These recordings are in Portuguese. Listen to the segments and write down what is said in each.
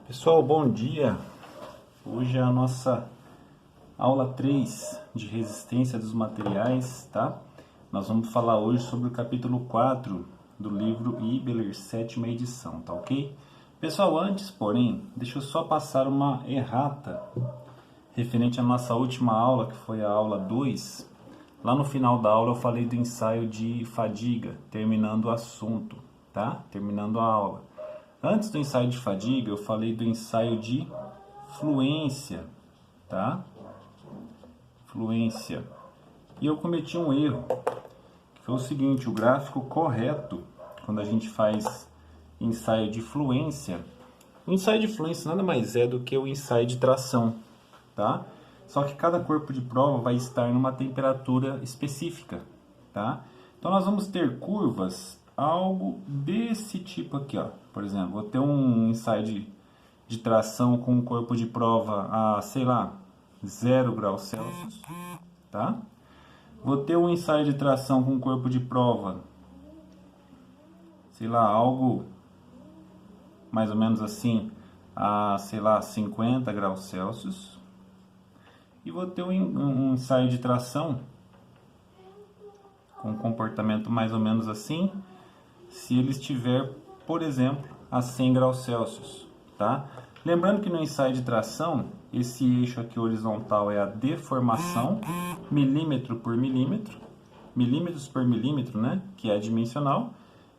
Pessoal, bom dia! Hoje é a nossa aula 3 de resistência dos materiais, tá? Nós vamos falar hoje sobre o capítulo 4 do livro Ibeler, sétima edição, tá ok? Pessoal, antes, porém, deixa eu só passar uma errata referente à nossa última aula, que foi a aula 2. Lá no final da aula eu falei do ensaio de fadiga, terminando o assunto, tá? Terminando a aula. Antes do ensaio de fadiga, eu falei do ensaio de fluência, tá? Fluência. E eu cometi um erro, que foi o seguinte: o gráfico correto, quando a gente faz ensaio de fluência, o ensaio de fluência nada mais é do que o ensaio de tração, tá? Só que cada corpo de prova vai estar numa temperatura específica, tá? Então nós vamos ter curvas algo desse tipo aqui, ó. Por exemplo, vou ter um ensaio de tração com um corpo de prova a, sei lá, 0 graus Celsius, tá? Vou ter um ensaio de tração com um corpo de prova, sei lá, algo mais ou menos assim, a, sei lá, 50 graus Celsius. E vou ter um ensaio de tração com um comportamento mais ou menos assim, se ele estiver, por exemplo, a 100 graus Celsius, tá? Lembrando que no ensaio de tração, esse eixo aqui horizontal é a deformação, milímetro por milímetro, milímetros por milímetro, né? Que é dimensional.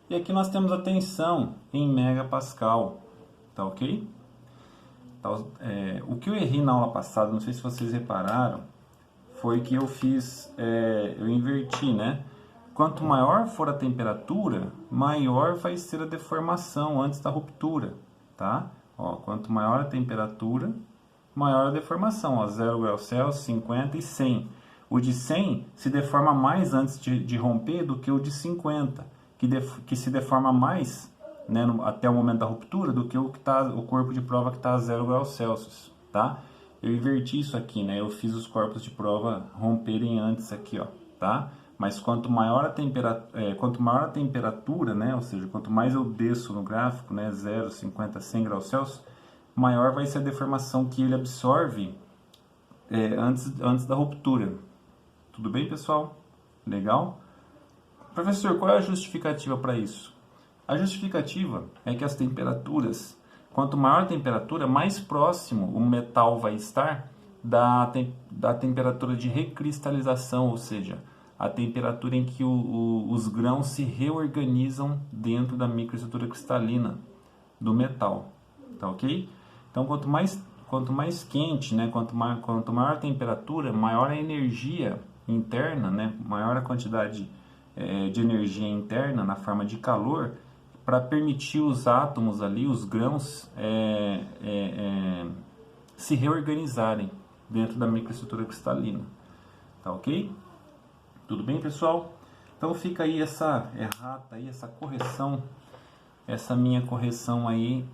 E aqui nós temos a tensão em megapascal, tá ok? O que eu errei na aula passada, não sei se vocês repararam, foi que eu eu inverti, né? Quanto maior for a temperatura, maior vai ser a deformação antes da ruptura, tá? Ó, quanto maior a temperatura, maior a deformação, ó, 0 graus Celsius, 50 e 100. O de 100 se deforma mais antes de romper do que o de 50, que se deforma mais, né, até o momento da ruptura do que o corpo de prova que está a 0 graus Celsius, tá? Eu inverti isso aqui, né? Eu fiz os corpos de prova romperem antes aqui, ó, tá? Mas quanto maior a temperatura, né? Ou seja, quanto mais eu desço no gráfico, né? 0, 50, 100 graus Celsius, maior vai ser a deformação que ele absorve antes da ruptura. Tudo bem, pessoal? Legal? Professor, qual é a justificativa para isso? A justificativa é que as temperaturas, quanto maior a temperatura, mais próximo o metal vai estar da temperatura de recristalização, ou seja, a temperatura em que os grãos se reorganizam dentro da microestrutura cristalina do metal, tá ok? Então, quanto mais quente, né, quanto maior a temperatura, maior a energia interna, né, maior a quantidade de energia interna na forma de calor, para permitir os átomos ali, os grãos, se reorganizarem dentro da microestrutura cristalina, tá ok? Tudo bem, pessoal? Então fica aí essa errata aí, essa correção, essa minha correção aí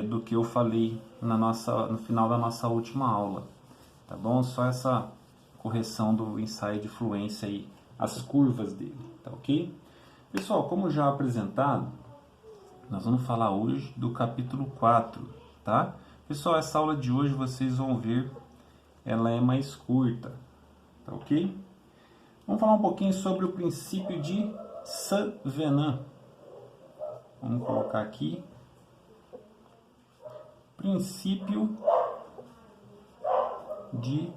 do que eu falei no final da nossa última aula, tá bom? Só essa correção do ensaio de fluência aí, as curvas dele, tá ok? Pessoal, como já apresentado, nós vamos falar hoje do capítulo 4, tá? Pessoal, essa aula de hoje vocês vão ver, ela é mais curta, tá ok? Vamos falar um pouquinho sobre o princípio de Saint-Venant. Vamos colocar aqui. Princípio de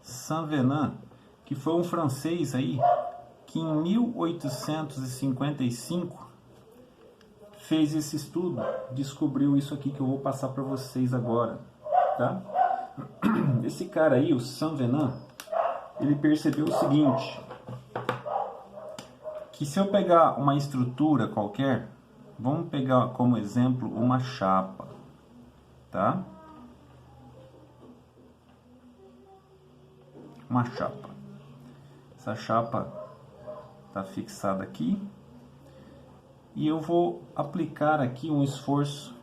Saint-Venant, que foi um francês aí que em 1855 fez esse estudo, descobriu isso aqui que eu vou passar para vocês agora, tá? Esse cara aí, o Saint-Venant, ele percebeu o seguinte, que se eu pegar uma estrutura qualquer, vamos pegar como exemplo uma chapa, tá? Uma chapa. Essa chapa está fixada aqui e eu vou aplicar aqui um esforço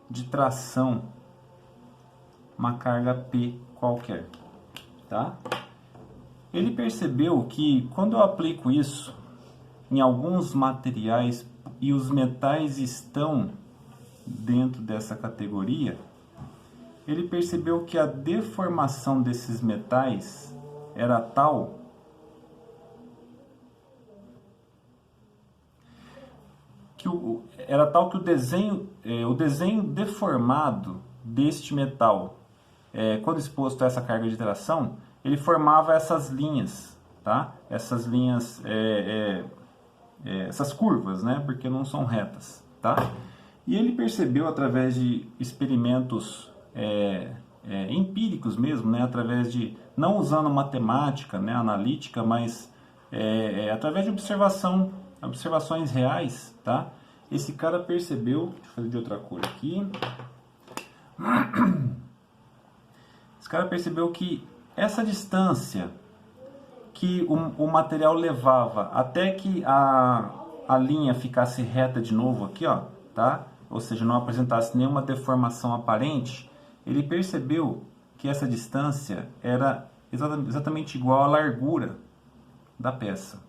de tração, uma carga P qualquer, tá? Ele percebeu que quando eu aplico isso, em alguns materiais e os metais estão dentro dessa categoria, ele percebeu que a deformação desses metais era tal que o desenho deformado deste metal, quando exposto a essa carga de interação, ele formava essas linhas, tá? Essas linhas, essas curvas, né? Porque não são retas, tá? E ele percebeu através de experimentos empíricos mesmo, né? Através de, não usando matemática, né? Analítica, mas através de observações reais, tá? Esse cara percebeu, deixa eu fazer de outra cor aqui. Esse cara percebeu que essa distância que o material levava até que a linha ficasse reta de novo aqui, ó, tá? Ou seja, não apresentasse nenhuma deformação aparente, ele percebeu que essa distância era exatamente igual à largura da peça.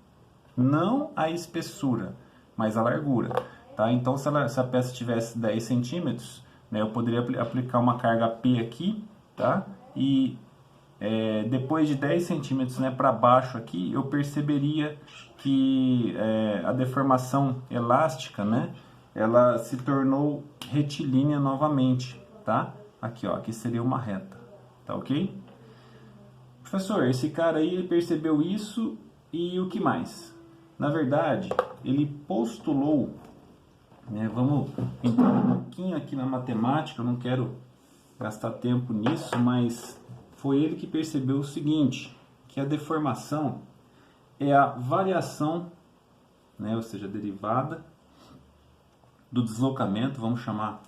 Não a espessura, mas a largura. Tá? Então, se a peça tivesse 10 centímetros, né, eu poderia aplicar uma carga P aqui, tá? E depois de 10 centímetros, né, para baixo aqui, eu perceberia que a deformação elástica, né, ela se tornou retilínea novamente, tá? Aqui, ó, aqui seria uma reta, tá ok? Professor, esse cara aí ele percebeu isso e o que mais? Na verdade, ele postulou, né, vamos entrar um pouquinho aqui na matemática, eu não quero gastar tempo nisso, mas foi ele que percebeu o seguinte, que a deformação é a variação, né, ou seja, a derivada do deslocamento, vamos chamar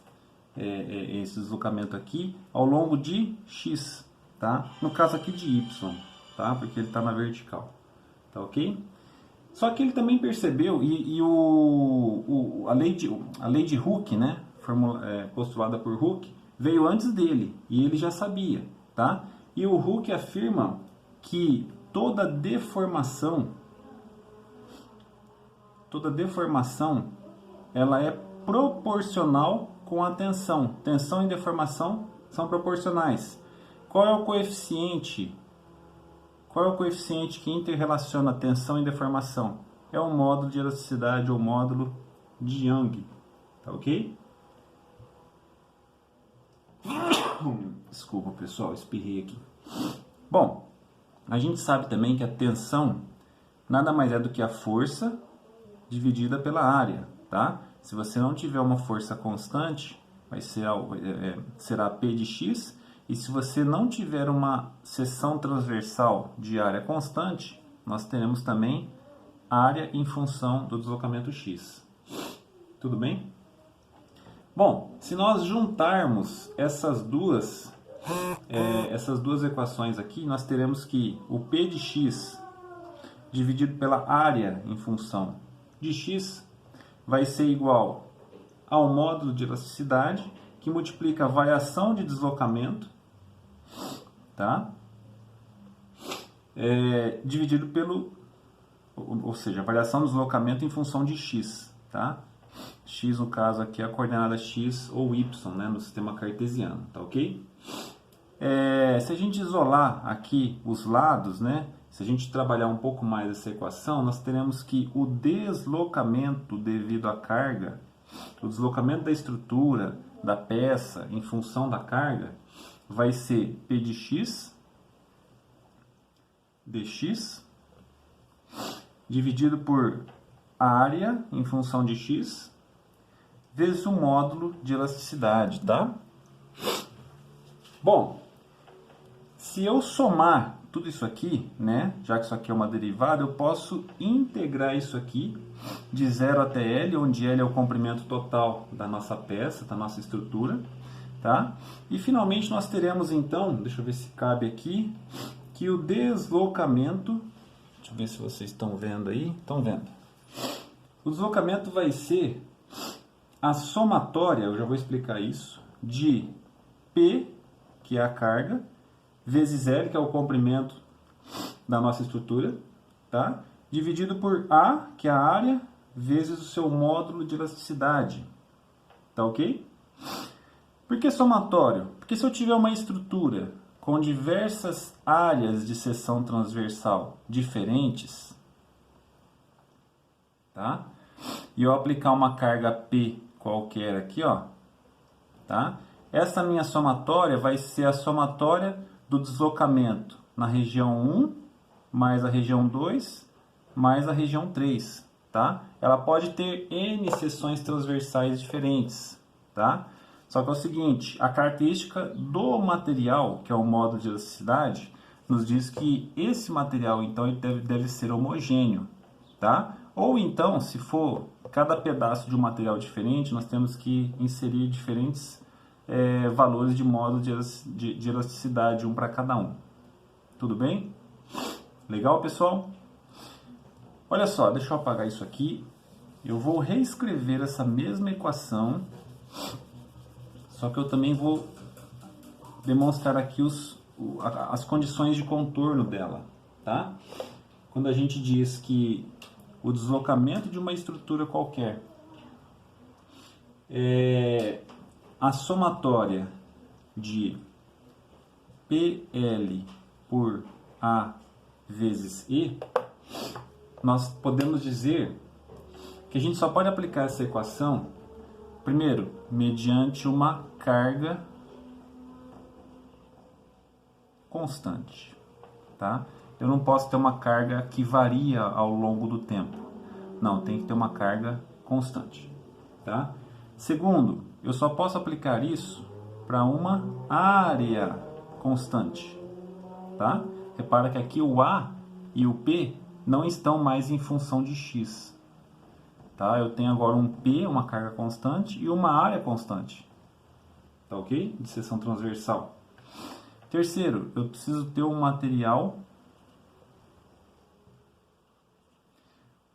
esse deslocamento aqui, ao longo de x, tá? No caso aqui de y, tá? Porque ele está na vertical, tá ok? Só que ele também percebeu, a lei de Hooke, né, postulada por Hooke, veio antes dele, e ele já sabia, tá? E o Hooke afirma que toda deformação, ela é proporcional com a tensão. Tensão e deformação são proporcionais. Qual é o coeficiente que interrelaciona tensão e deformação? É o módulo de elasticidade ou módulo de Young, tá ok? Desculpa, pessoal, espirrei aqui. Bom, a gente sabe também que a tensão nada mais é do que a força dividida pela área, tá? Se você não tiver uma força constante, será P de x, e se você não tiver uma seção transversal de área constante, nós teremos também área em função do deslocamento x. Tudo bem? Bom, se nós juntarmos essas duas equações aqui, nós teremos que o P de x dividido pela área em função de x vai ser igual ao módulo de elasticidade, que multiplica a variação de deslocamento, tá? Dividido ou seja, a variação do deslocamento em função de x, tá? X, no caso aqui, é a coordenada x ou y, né, no sistema cartesiano, tá ok? Se a gente isolar aqui os lados, né, se a gente trabalhar um pouco mais essa equação, nós teremos que o deslocamento devido à carga, o deslocamento da estrutura da peça em função da carga, vai ser P de x dx dividido por área em função de x vezes o módulo de elasticidade, tá? Bom, se eu somar tudo isso aqui, né, já que isso aqui é uma derivada, eu posso integrar isso aqui de 0 até L, onde L é o comprimento total da nossa peça, da nossa estrutura, tá? E finalmente nós teremos então, deixa eu ver se cabe aqui, que o deslocamento, deixa eu ver se vocês estão vendo aí, estão vendo. O deslocamento vai ser a somatória, eu já vou explicar isso, de P, que é a carga, vezes L, que é o comprimento da nossa estrutura, tá? dividido por A, que é a área, vezes o seu módulo de elasticidade. Tá ok? Por que somatório? Porque se eu tiver uma estrutura com diversas áreas de seção transversal diferentes, tá? E eu aplicar uma carga P qualquer aqui, ó, tá? Essa minha somatória vai ser a somatória do deslocamento na região 1 mais a região 2 mais a região 3, tá? Ela pode ter N seções transversais diferentes, tá? Só que é o seguinte, a característica do material, que é o módulo de elasticidade, nos diz que esse material, então, ele deve ser homogêneo, tá? Ou então, se for cada pedaço de um material diferente, nós temos que inserir diferentes valores de módulo de elasticidade, um para cada um. Tudo bem? Legal, pessoal? Olha só, deixa eu apagar isso aqui. Eu vou reescrever essa mesma equação, só que eu também vou demonstrar aqui as condições de contorno dela, tá? Quando a gente diz que o deslocamento de uma estrutura qualquer é a somatória de PL por A vezes E, nós podemos dizer que a gente só pode aplicar essa equação, primeiro, mediante uma carga constante, tá? Eu não posso ter uma carga que varia ao longo do tempo. Não, tem que ter uma carga constante, tá? Segundo, eu só posso aplicar isso para uma área constante, tá? Repara que aqui o A e o P não estão mais em função de x, tá? Eu tenho agora um P, uma carga constante, e uma área constante, tá ok? De seção transversal. Terceiro, eu preciso ter um material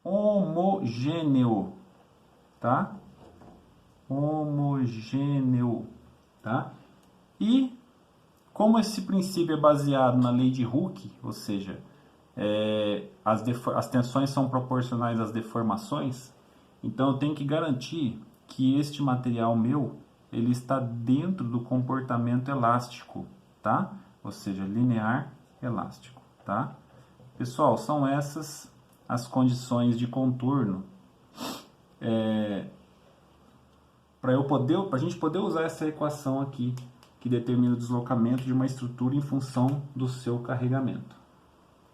homogêneo, tá? Homogêneo, tá? E como esse princípio é baseado na lei de Hooke, ou seja, as tensões são proporcionais às deformações, então eu tenho que garantir que este material meu ele está dentro do comportamento elástico, tá? Ou seja, linear elástico, tá? Pessoal, são essas as condições de contorno para a gente poder usar essa equação aqui que determina o deslocamento de uma estrutura em função do seu carregamento.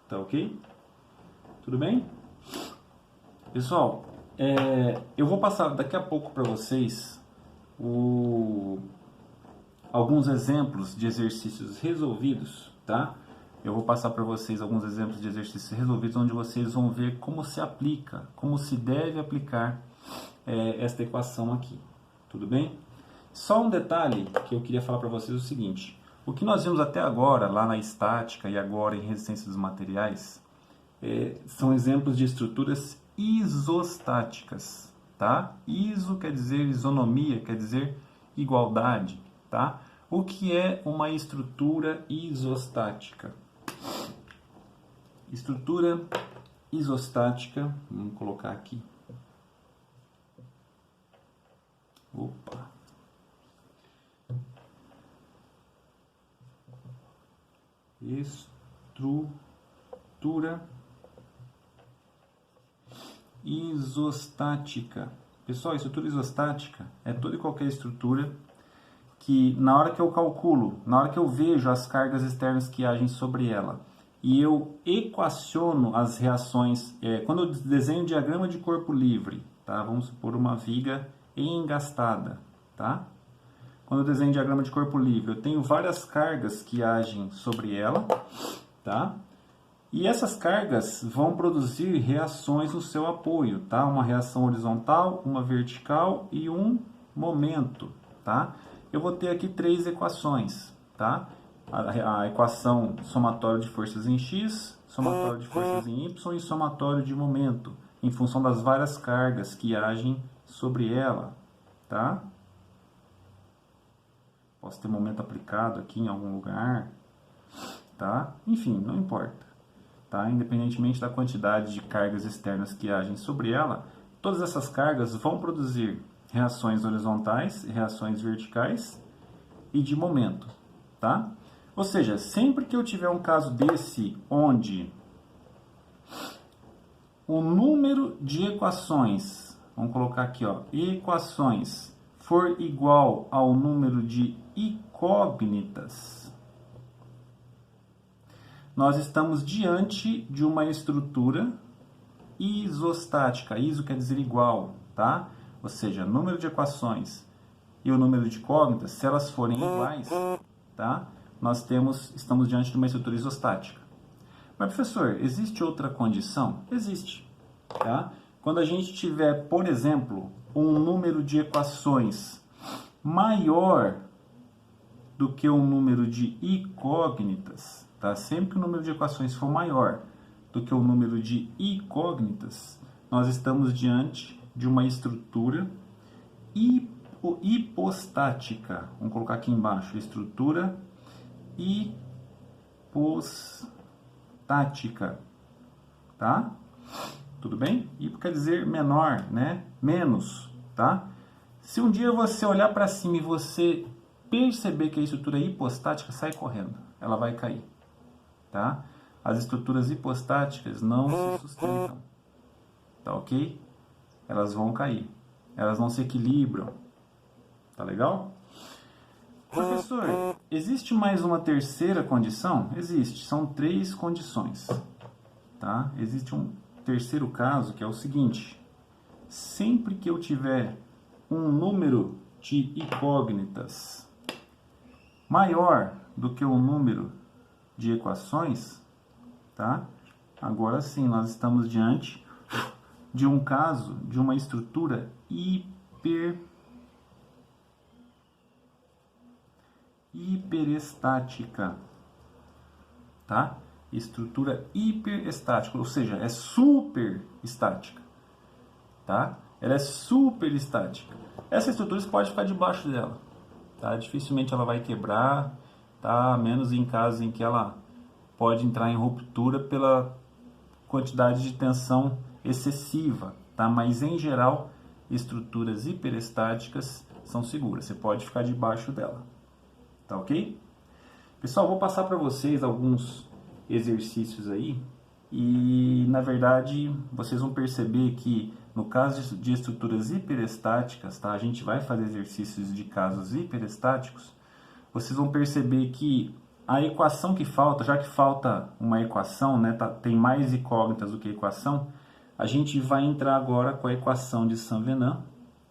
Tá ok? Tudo bem? Pessoal, eu vou passar daqui a pouco para vocês alguns exemplos de exercícios resolvidos, tá? Eu vou passar para vocês alguns exemplos de exercícios resolvidos onde vocês vão ver como se aplica, como se deve aplicar esta equação aqui. Tudo bem? Só um detalhe que eu queria falar para vocês é o seguinte. O que nós vimos até agora, lá na estática e agora em resistência dos materiais, são exemplos de estruturas isostáticas, tá? Iso quer dizer isonomia, quer dizer igualdade, tá? O que é uma estrutura isostática? Estrutura isostática, vamos colocar aqui. Opa. Estrutura isostática. Pessoal, estrutura isostática é toda e qualquer estrutura que na hora que eu calculo, na hora que eu vejo as cargas externas que agem sobre ela e eu equaciono as reações, quando eu desenho um diagrama de corpo livre, tá? Vamos supor uma viga engastada, tá? Quando eu desenho um diagrama de corpo livre, eu tenho várias cargas que agem sobre ela, tá? E essas cargas vão produzir reações no seu apoio, tá? Uma reação horizontal, uma vertical e um momento, tá? Eu vou ter aqui três equações, tá? A equação somatório de forças em x, somatório de forças em y e somatório de momento, em função das várias cargas que agem sobre ela, tá? Posso ter momento aplicado aqui em algum lugar, tá? Enfim, não importa. tá? Independentemente da quantidade de cargas externas que agem sobre ela, todas essas cargas vão produzir reações horizontais, reações verticais e de momento, tá? Ou seja, sempre que eu tiver um caso desse onde o número de equações, vamos colocar aqui, ó, equações, for igual ao número de incógnitas, nós estamos diante de uma estrutura isostática. Iso quer dizer igual, tá? Ou seja, número de equações e o número de incógnitas, se elas forem iguais, tá? Nós estamos diante de uma estrutura isostática. Mas, professor, existe outra condição? Existe, tá? Quando a gente tiver, por exemplo, um número de equações maior do que um número de incógnitas, tá? Sempre que o número de equações for maior do que o número de incógnitas, nós estamos diante de uma estrutura hipostática. Vamos colocar aqui embaixo, estrutura hipostática, tá? Tudo bem? Hipo quer dizer menor, né? Menos, tá? Se um dia você olhar para cima e você perceber que a estrutura é hipostática, sai correndo, ela vai cair, tá? As estruturas hipostáticas não se sustentam, tá ok? Elas vão cair, elas não se equilibram, tá legal? Professor, existe mais uma terceira condição? Existe, são 3 condições, tá? Existe um terceiro caso que é o seguinte: sempre que eu tiver um número de incógnitas maior do que o número de equações, tá? Agora sim, nós estamos diante de um caso de uma estrutura hiperestática, tá? Estrutura hiperestática, ou seja, é super estática, tá? Ela é super estática. Essa estrutura você pode ficar debaixo dela, tá? Dificilmente ela vai quebrar, tá? Menos em casos em que ela pode entrar em ruptura pela quantidade de tensão excessiva, tá? Mas em geral, estruturas hiperestáticas são seguras, você pode ficar debaixo dela, tá ok? Pessoal, vou passar para vocês alguns exercícios aí e, na verdade, vocês vão perceber que no caso de estruturas hiperestáticas, tá? A gente vai fazer exercícios de casos hiperestáticos. Vocês vão perceber que a equação que falta, já que falta uma equação, né, tem mais incógnitas do que equação, a gente vai entrar agora com a equação de Saint-Venant,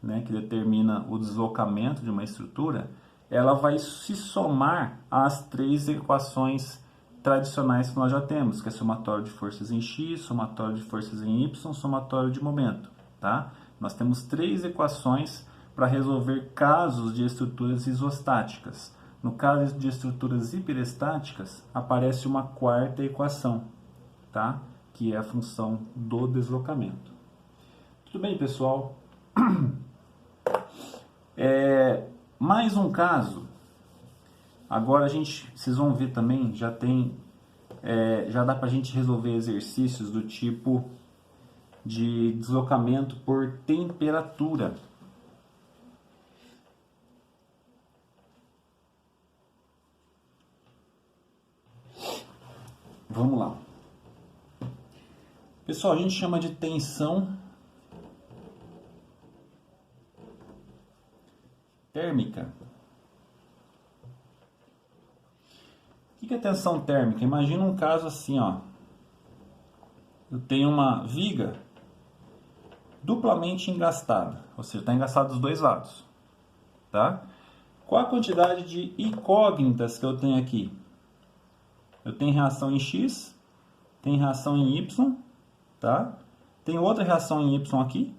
né, que determina o deslocamento de uma estrutura. Ela vai se somar às 3 equações tradicionais que nós já temos, que é somatório de forças em x, somatório de forças em y, somatório de momento, tá? Nós temos 3 equações para resolver casos de estruturas isostáticas. No caso de estruturas hiperestáticas, aparece uma 4ª equação, tá? Que é a função do deslocamento. Tudo bem, pessoal? Mais um caso. Agora vocês vão ver também, já dá para a gente resolver exercícios do tipo de deslocamento por temperatura. Vamos lá. Pessoal, a gente chama de tensão térmica. O que é tensão térmica? Imagina um caso assim, ó. Eu tenho uma viga duplamente engastada, ou seja, está engastada dos 2 lados, tá? Qual a quantidade de incógnitas que eu tenho aqui? Eu tenho reação em X, tem reação em Y, tá? Tem outra reação em Y aqui.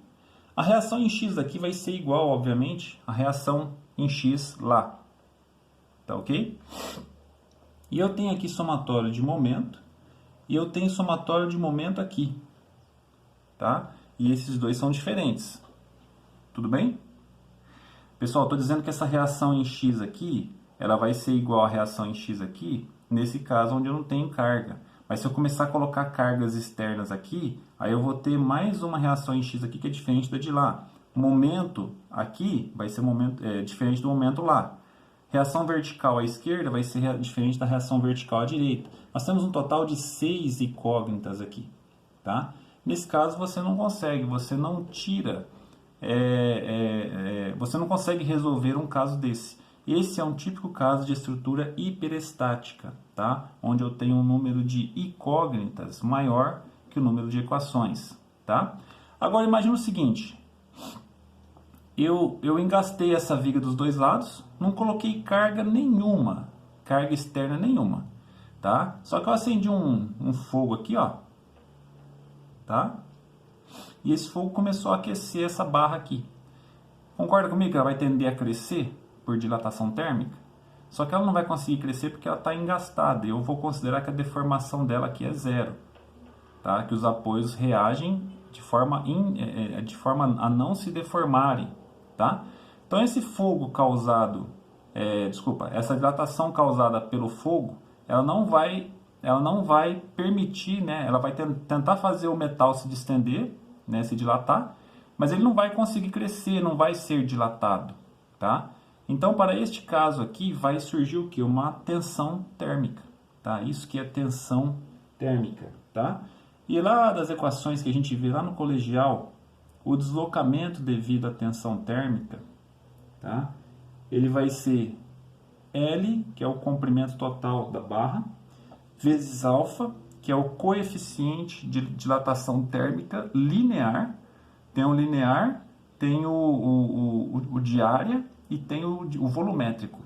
A reação em X aqui vai ser igual, obviamente, à reação em X lá, tá ok? E eu tenho aqui somatório de momento e eu tenho somatório de momento aqui, tá? E esses dois são diferentes, tudo bem? Pessoal, estou dizendo que essa reação em X aqui, ela vai ser igual à reação em X aqui, nesse caso onde eu não tenho carga. Mas se eu começar a colocar cargas externas aqui, aí eu vou ter mais uma reação em X aqui que é diferente da de lá. O momento aqui vai ser diferente do momento lá. Reação vertical à esquerda vai ser diferente da reação vertical à direita. Nós temos um total de 6 incógnitas aqui, tá? Nesse caso você não consegue, você não tira, você não consegue resolver um caso desse. Esse é um típico caso de estrutura hiperestática, tá? Onde eu tenho um número de incógnitas maior que o número de equações, tá? Agora imagine o seguinte, eu engastei essa viga dos dois lados, não coloquei carga nenhuma, carga externa nenhuma, tá? Só que eu acendi um fogo aqui, ó, tá? E esse fogo começou a aquecer essa barra aqui. Concorda comigo que ela vai tender a crescer por dilatação térmica? Só que ela não vai conseguir crescer porque ela está engastada. Eu vou considerar que a deformação dela aqui é zero, tá? Que os apoios reagem de forma a não se deformarem, tá? Então esse fogo causado, essa dilatação causada pelo fogo, ela não vai permitir, né? Ela vai tentar fazer o metal se distender, né? Se dilatar, mas ele não vai conseguir crescer, não vai ser dilatado, tá? Então, para este caso aqui, vai surgir o que? Uma tensão térmica, tá? Isso que é tensão térmica, tá? E lá das equações que a gente vê lá no colegial, o deslocamento devido à tensão térmica, tá? Ele vai ser L, que é o comprimento total da barra, vezes alfa, que é o coeficiente de dilatação térmica linear. Tem o linear, tem o de área e tem o volumétrico,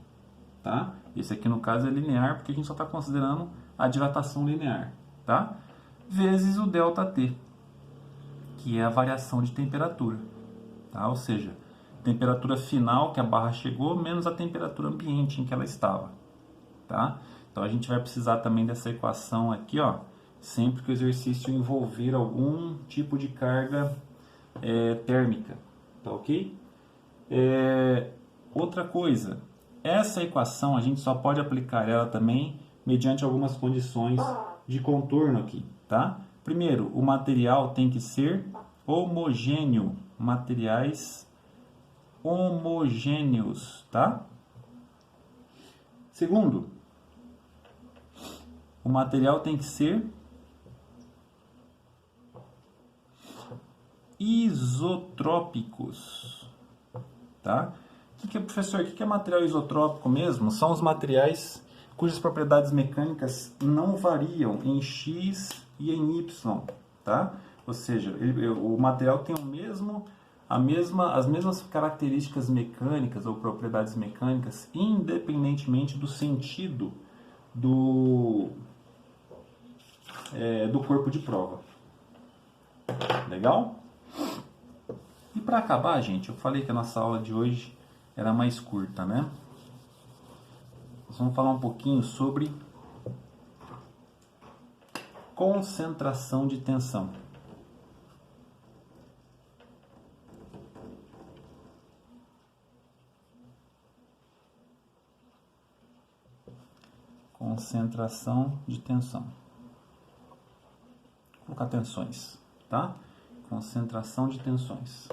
tá? Esse aqui no caso é linear porque a gente só está considerando a dilatação linear, tá? Vezes o ΔT, que é a variação de temperatura, tá? Ou seja, temperatura final que a barra chegou menos a temperatura ambiente em que ela estava, tá? Então a gente vai precisar também dessa equação aqui, ó, sempre que o exercício envolver algum tipo de carga térmica, tá ok? Outra coisa, essa equação a gente só pode aplicar ela também mediante algumas condições de contorno aqui, tá? Primeiro, o material tem que ser homogêneo, materiais homogêneos, tá? Segundo, o material tem que ser isotrópicos, tá? Professor, o que é material isotrópico mesmo? São os materiais cujas propriedades mecânicas não variam em X e em Y, tá? Ou seja, o material tem as mesmas características mecânicas ou propriedades mecânicas, independentemente do sentido do corpo de prova. Legal? E para acabar, gente, eu falei que a nossa aula de hoje era mais curta, né? Nós vamos falar um pouquinho sobre concentração de tensão. Concentração de tensão. Vou colocar tensões, tá? Concentração de tensões.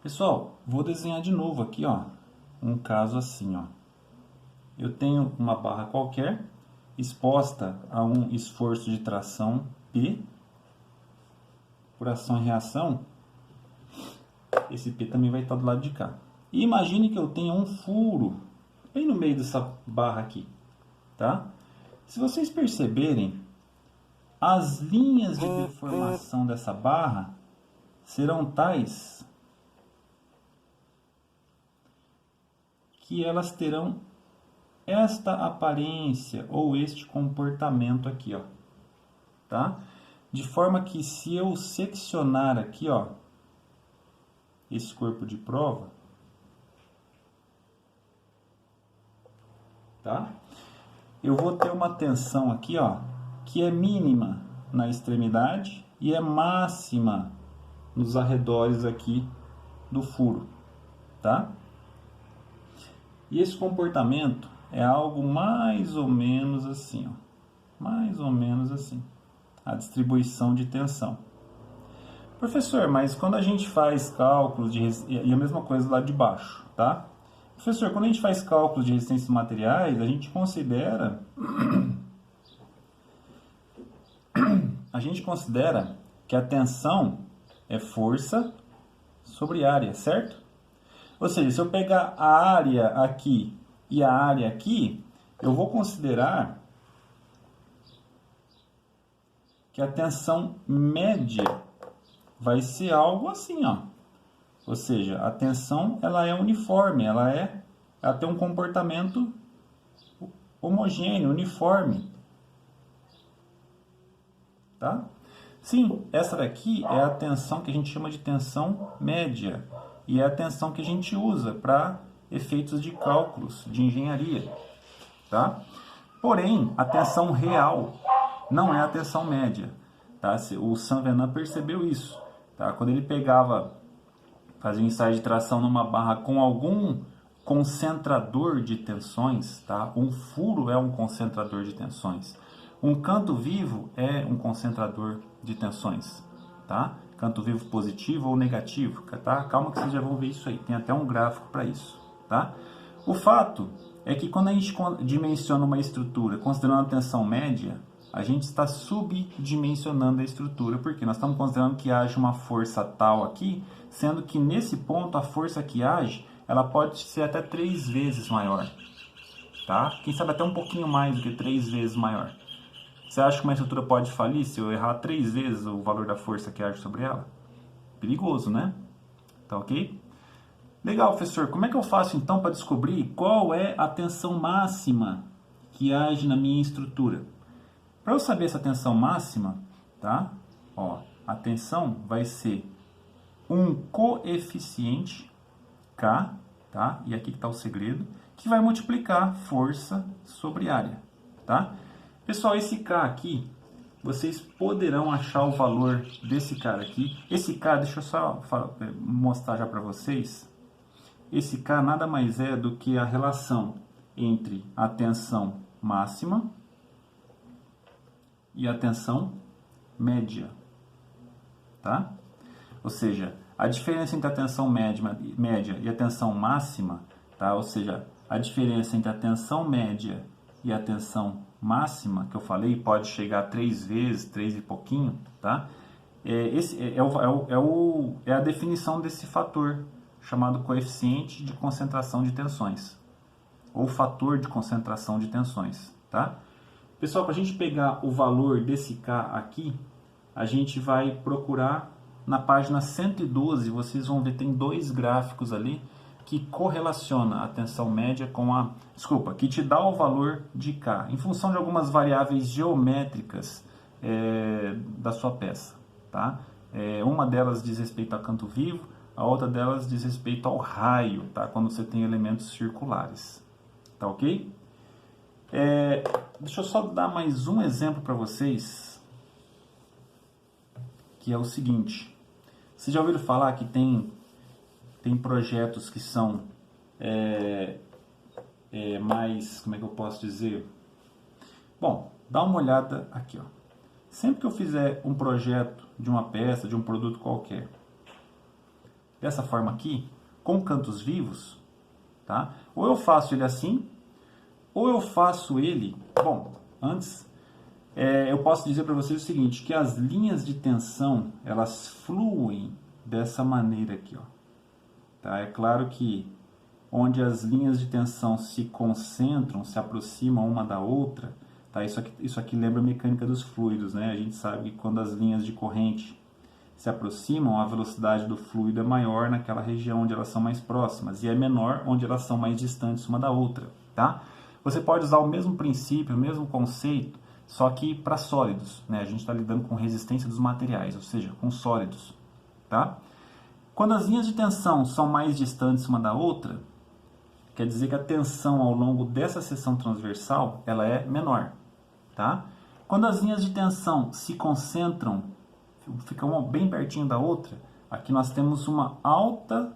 Pessoal, vou desenhar de novo aqui, ó, um caso assim, ó. Eu tenho uma barra qualquer exposta a um esforço de tração P por ação e reação. Esse P também vai estar do lado de cá. E imagine que eu tenha um furo bem no meio dessa barra aqui, tá? Se vocês perceberem, as linhas de deformação dessa barra serão tais que elas terão esta aparência ou este comportamento aqui, ó, tá? De forma que se eu seccionar aqui, ó, esse corpo de prova, tá? Eu vou ter uma tensão aqui, ó, que é mínima na extremidade e é máxima nos arredores aqui do furo, tá? E esse comportamento é algo mais ou menos assim, ó. Mais ou menos assim. A distribuição de tensão. Professor, mas quando a gente faz cálculos de... E a mesma coisa lá de baixo, tá? Professor, quando a gente faz cálculos de resistência de materiais, a gente considera que a tensão é força sobre área, certo? Ou seja, se eu pegar a área aqui e a área aqui, eu vou considerar que a tensão média vai ser algo assim, ó. Ou seja, a tensão ela é uniforme, ela tem um comportamento homogêneo, uniforme. Tá? Sim, essa daqui é a tensão que a gente chama de tensão média. E é a tensão que a gente usa para efeitos de cálculos, de engenharia. Tá? Porém, a tensão real não é a tensão média. Tá? O Saint Venant percebeu isso. Tá? Quando ele fazia um ensaio de tração numa barra com algum concentrador de tensões, tá? Um furo é um concentrador de tensões. Um canto vivo é um concentrador de tensões, tá? Canto vivo positivo ou negativo, tá? Calma que vocês já vão ver isso aí. Tem até um gráfico para isso, tá? O fato é que quando a gente dimensiona uma estrutura considerando a tensão média, a gente está subdimensionando a estrutura, porque nós estamos considerando que age uma força tal aqui, sendo que nesse ponto a força que age, ela pode ser até 3 vezes maior, tá? Quem sabe até um pouquinho mais do que 3 vezes maior. Você acha que uma estrutura pode falir se eu errar 3 vezes o valor da força que age sobre ela? Perigoso, né? Tá ok? Legal, professor. Como é que eu faço então para descobrir qual é a tensão máxima que age na minha estrutura? Para eu saber essa tensão máxima, tá? Ó, a tensão vai ser um coeficiente K, tá? E aqui que está o segredo, que vai multiplicar força sobre área, tá? Pessoal, esse K aqui, vocês poderão achar o valor desse cara aqui. Esse K, deixa eu só mostrar já para vocês. Esse K nada mais é do que a relação entre a tensão máxima e a tensão média, tá? Ou seja, a diferença entre a tensão média e a tensão máxima, tá? Ou seja, a diferença entre a tensão média e a tensão máxima, que eu falei, pode chegar a 3 vezes, 3 e pouquinho, tá? É a definição desse fator, chamado coeficiente de concentração de tensões, ou fator de concentração de tensões, tá? Pessoal, para a gente pegar o valor desse K aqui, a gente vai procurar na página 112, vocês vão ver, tem 2 gráficos ali que correlaciona a tensão média com a... Desculpa, que te dá o valor de K, em função de algumas variáveis geométricas da sua peça, tá? Uma delas diz respeito a canto vivo, a outra delas diz respeito ao raio, tá? Quando você tem elementos circulares, tá ok? Deixa eu só dar mais um exemplo para vocês, que é o seguinte. Vocês já ouviram falar que tem projetos que são mais, como é que eu posso dizer? Bom, dá uma olhada aqui, ó. Sempre que eu fizer um projeto de uma peça, de um produto qualquer, dessa forma aqui, com cantos vivos, tá? Ou eu faço ele assim, ou eu faço ele... Bom, antes, eu posso dizer para vocês o seguinte, que as linhas de tensão, elas fluem dessa maneira aqui, ó. Tá? É claro que onde as linhas de tensão se concentram, se aproximam uma da outra, tá? Isso aqui lembra a mecânica dos fluidos, né? A gente sabe que quando as linhas de corrente se aproximam, a velocidade do fluido é maior naquela região onde elas são mais próximas, e é menor onde elas são mais distantes uma da outra, tá? Você pode usar o mesmo princípio, o mesmo conceito, só que para sólidos, né? A gente está lidando com resistência dos materiais, ou seja, com sólidos, tá? Quando as linhas de tensão são mais distantes uma da outra, quer dizer que a tensão ao longo dessa seção transversal, ela é menor, tá? Quando as linhas de tensão se concentram, ficam uma bem pertinho da outra, aqui nós temos uma alta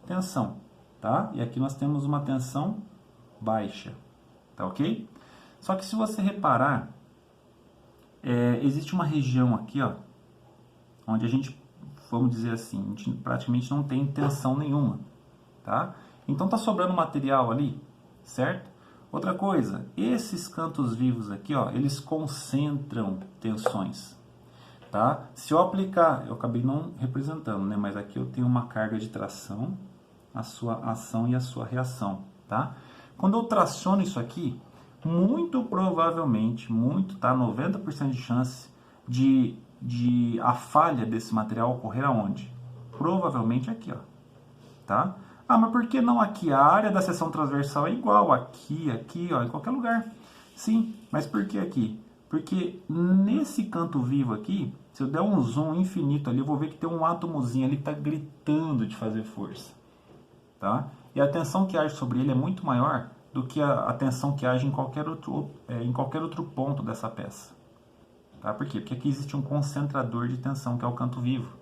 tensão, tá? E aqui nós temos uma tensão baixa, tá ok? Só que se você reparar, existe uma região aqui, ó, onde a gente, vamos dizer assim, a gente praticamente não tem tensão nenhuma, tá? Então tá sobrando material ali, certo? Outra coisa, esses cantos vivos aqui, ó, eles concentram tensões, tá? Se eu aplicar, eu acabei não representando, né? Mas aqui eu tenho uma carga de tração, a sua ação e a sua reação, tá? Quando eu traciono isso aqui, muito provavelmente, 90% de chance de a falha desse material ocorrer aonde? Provavelmente aqui, ó, tá? Ah, mas por que não aqui? A área da seção transversal é igual aqui, ó, em qualquer lugar. Sim, mas por que aqui? Porque nesse canto vivo aqui, se eu der um zoom infinito ali, eu vou ver que tem um átomozinho ali que está gritando de fazer força, tá? E a tensão que age sobre ele é muito maior do que a tensão que age em qualquer outro ponto dessa peça. Tá? Por quê? Porque aqui existe um concentrador de tensão, que é o canto vivo.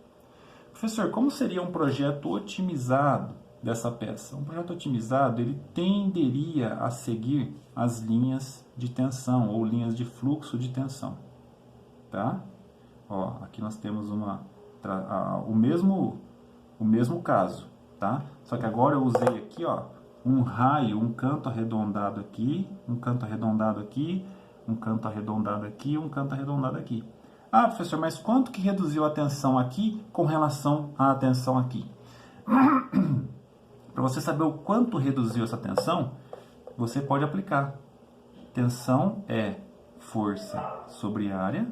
Professor, como seria um projeto otimizado dessa peça? Um projeto otimizado, ele tenderia a seguir as linhas de tensão, ou linhas de fluxo de tensão. Tá? Ó, aqui nós temos o mesmo caso. Tá? Só que agora eu usei aqui, ó, um raio, um canto arredondado aqui, um canto arredondado aqui, um canto arredondado aqui, um canto arredondado aqui. Ah, professor, mas quanto que reduziu a tensão aqui com relação à tensão aqui? Para você saber o quanto reduziu essa tensão, você pode aplicar. Tensão é força sobre área,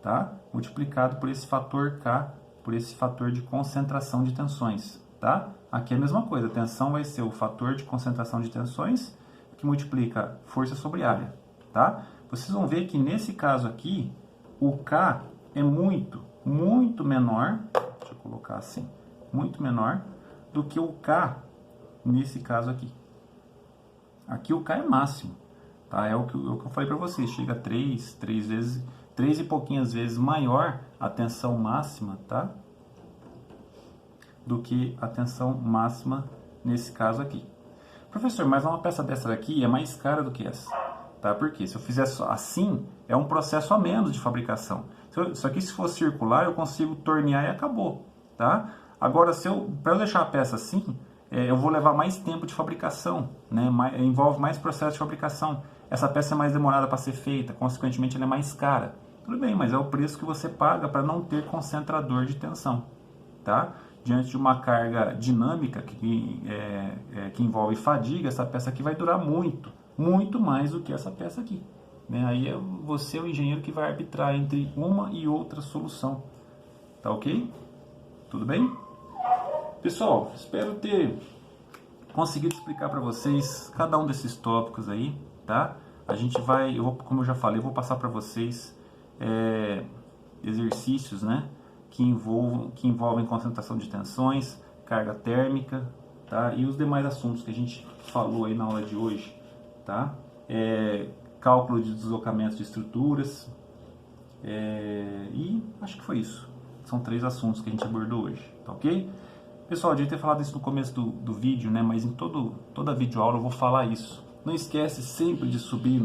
tá? Multiplicado por esse fator K, por esse fator de concentração de tensões, tá? Aqui é a mesma coisa, a tensão vai ser o fator de concentração de tensões que multiplica força sobre área, tá? Vocês vão ver que nesse caso aqui, o K é muito menor, deixa eu colocar assim, muito menor do que o K nesse caso aqui. Aqui o K é máximo, tá? É o que eu falei para vocês, chega a 3 e pouquinhas vezes maior a tensão máxima, tá? Do que a tensão máxima nesse caso aqui. Professor, mas uma peça dessa daqui é mais cara do que essa, tá? Porque se eu fizer assim, é um processo a menos de fabricação. Isso aqui, se for circular, eu consigo tornear e acabou, tá? Agora, para eu deixar a peça assim, eu vou levar mais tempo de fabricação, né? Envolve mais processo de fabricação. Essa peça é mais demorada para ser feita, consequentemente ela é mais cara. Tudo bem, mas é o preço que você paga para não ter concentrador de tensão, tá? Diante de uma carga dinâmica que envolve fadiga, essa peça aqui vai durar muito mais do que essa peça aqui, né? Aí é você, o engenheiro, que vai arbitrar entre uma e outra solução, tá ok? Tudo bem? Pessoal, espero ter conseguido explicar para vocês cada um desses tópicos aí, tá? A gente vai, como eu já falei, eu vou passar para vocês exercícios, né? Que envolvem concentração de tensões, carga térmica, tá? E os demais assuntos que a gente falou aí na aula de hoje, tá? Cálculo de deslocamento de estruturas, e acho que foi isso. São 3 assuntos que a gente abordou hoje, tá ok? Pessoal, eu devia ter falado isso no começo do vídeo, né? Mas em toda videoaula eu vou falar isso. Não esquece sempre de subir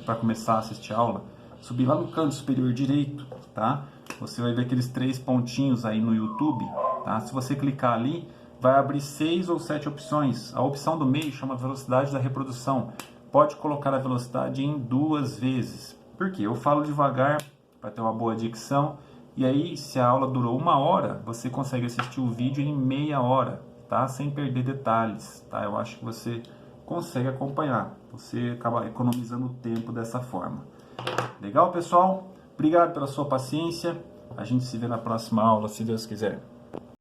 para começar a assistir a aula, subir lá no canto superior direito, tá? Você vai ver aqueles 3 pontinhos aí no YouTube, tá? Se você clicar ali, vai abrir 6 ou 7 opções. A opção do meio chama velocidade da reprodução. Pode colocar a velocidade em 2 vezes. Por quê? Eu falo devagar para ter uma boa dicção. E aí, se a aula durou 1 hora, você consegue assistir o vídeo em meia hora, tá? Sem perder detalhes, tá? Eu acho que você consegue acompanhar. Você acaba economizando tempo dessa forma. Legal, pessoal? Obrigado pela sua paciência. A gente se vê na próxima aula, se Deus quiser.